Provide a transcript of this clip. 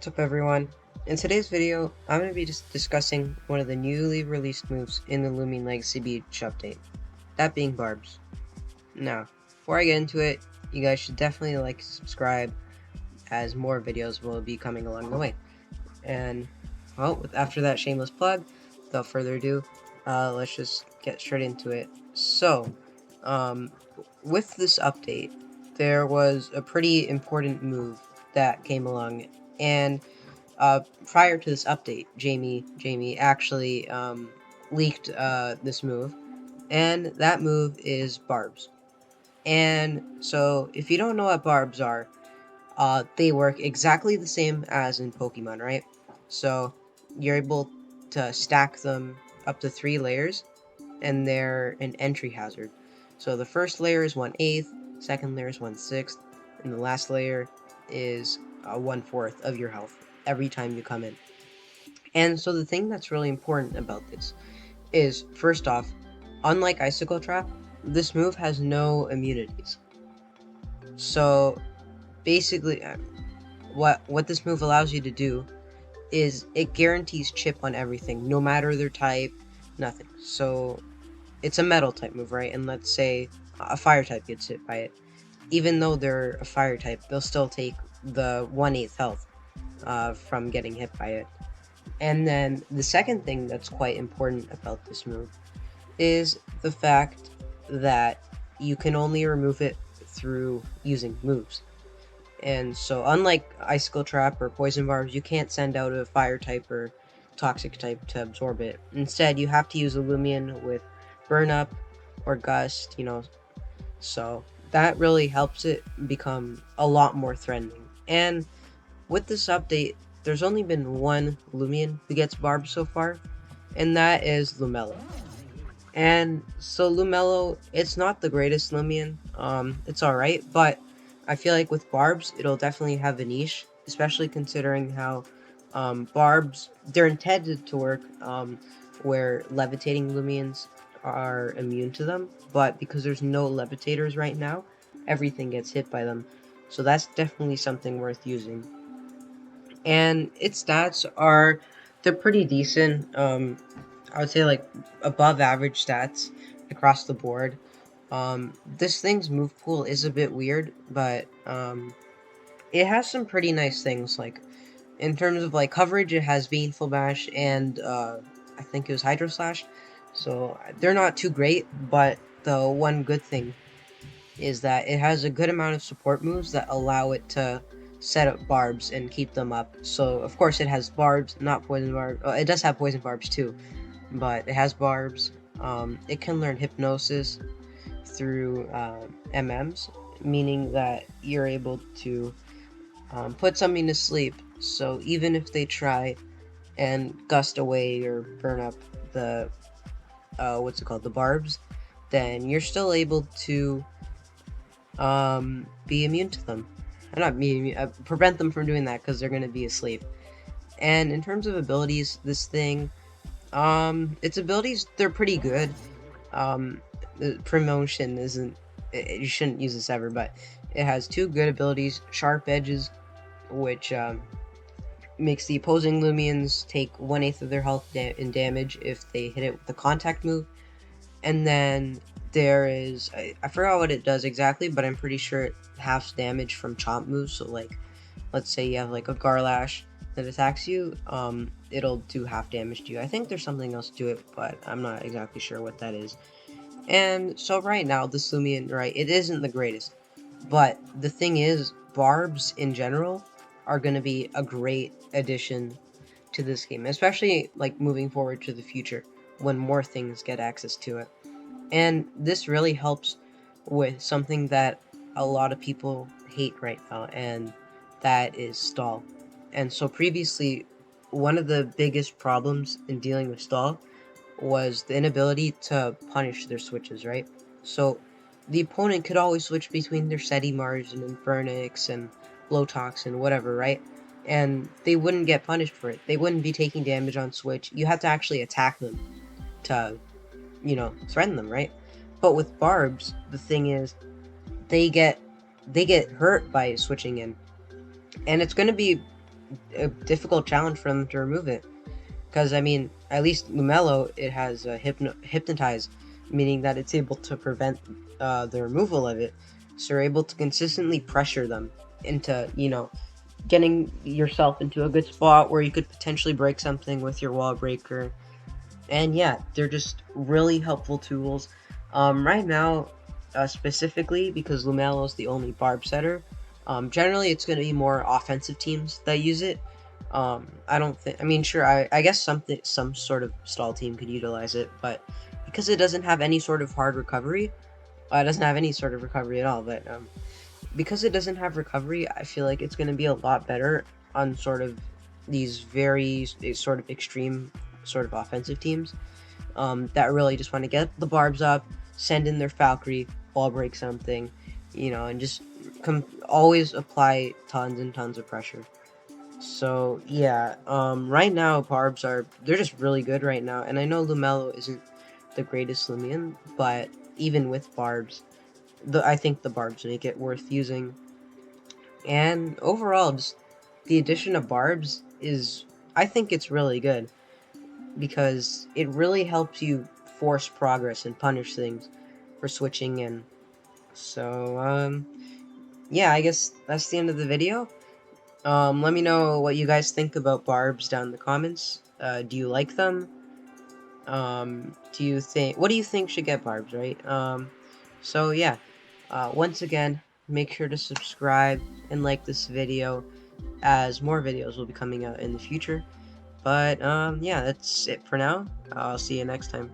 What's up everyone? In today's video, I'm going to be just discussing one of the newly released moves in the Loomian Legacy Beach update, that being Barbs. Now, before I get into it, you guys should definitely like and subscribe, as more videos will be coming along the way. And, well, after that shameless plug, without further ado, let's just get straight into it. So, with this update, there was a pretty important move that came along, and prior to this update, Jamie actually leaked this move, and that move is Barbs. And so, if you don't know what Barbs are, they work exactly the same as in Pokemon, right? So, you're able to stack them up to 3 layers, and they're an entry hazard. So the first layer is 1/8, second layer is 1/6, and the last layer is 1/4 of your health every time you come in. And so the thing that's really important about this is, first off, unlike Icicle Trap, this move has no immunities. So basically, what this move allows you to do is it guarantees chip on everything, no matter their type, nothing. So it's a metal type move, right? And let's say a fire type gets hit by it. Even though they're a fire type, they'll still take the 1/8 health from getting hit by it. And then the second thing that's quite important about this move is the fact that you can only remove it through using moves. And so unlike Icicle Trap or Poison Barbs, you can't send out a fire type or toxic type to absorb it. Instead, you have to use a Loomian with Burn Up or Gust, so that really helps it become a lot more threatening. And with this update, there's only been one Loomian who gets Barbed so far, and that is Lumello. And so Lumello, it's not the greatest Loomian, it's alright, but I feel like with Barbs, it'll definitely have a niche, especially considering how Barbs, they're intended to work where levitating Loomians are immune to them, but because there's no levitators right now, everything gets hit by them. So that's definitely something worth using. And its stats are, they're pretty decent. I would say like above average stats across the board. This thing's move pool is a bit weird, but it has some pretty nice things. Like in terms of like coverage, it has Baneful Bash and I think it was Hydro Slash. So they're not too great, but the one good thing is that it has a good amount of support moves that allow it to set up Barbs and keep them up. So of course it has Barbs, not Poison Barbs. It does have Poison Barbs too, but it has Barbs. It can learn Hypnosis through MMs, meaning that you're able to put something to sleep. So even if they try and gust away or burn up the the Barbs, then you're still able to be immune to them. Not be prevent them from doing that because they're gonna be asleep. And in terms of abilities, this thing, its abilities, they're pretty good. The promotion isn't, you shouldn't use this ever, but it has 2 good abilities: Sharp Edges, which makes the opposing Loomians take 1/8 of their health in damage if they hit it with the contact move. And then there is, I forgot what it does exactly, but I'm pretty sure it halves damage from chomp moves. So like, let's say you have like a Garlash that attacks you, it'll do half damage to you. I think there's something else to it, but I'm not exactly sure what that is. And so right now, the Loomian, right, it isn't the greatest. But the thing is, Barbs in general are going to be a great addition to this game, especially like moving forward to the future when more things get access to it. And this really helps with something that a lot of people hate right now, and that is stall. And so previously, one of the biggest problems in dealing with stall was the inability to punish their switches, right? So the opponent could always switch between their Seti Mars and Infernix and Blowtox and whatever, right? And they wouldn't get punished for it. They wouldn't be taking damage on switch. You have to actually attack them to, threaten them, right? But with Barbs, the thing is, they get hurt by switching in, and it's going to be a difficult challenge for them to remove it. Because, I mean, at least Lumelo, it has hypnotize, meaning that it's able to prevent the removal of it. So you're able to consistently pressure them into, getting yourself into a good spot where you could potentially break something with your wall breaker. And yeah, they're just really helpful tools. Right now, specifically, because Lumelo is the only barb setter, generally it's going to be more offensive teams that use it. I don't think. I mean, sure. I guess some sort of stall team could utilize it, but because it doesn't have any sort of hard recovery, it doesn't have any sort of recovery at all. But because it doesn't have recovery, I feel like it's going to be a lot better on sort of these very sort of extreme sort of offensive teams that really just want to get the barbs up, send in their Valkyrie, ball break something, and just always apply tons and tons of pressure. So yeah, right now barbs they're just really good right now, and I know Lumelo isn't the greatest Loomian, but even with barbs, I think the barbs make it worth using. And overall, just the addition of barbs I think it's really good because it really helps you force progress and punish things for switching in. So yeah, I guess that's the end of the video. Let me know what you guys think about barbs down in the comments. Do you like them? What do you think should get barbs, right? So yeah, once again, make sure to subscribe and like this video, as more videos will be coming out in the future. But yeah, that's it for now. I'll see you next time.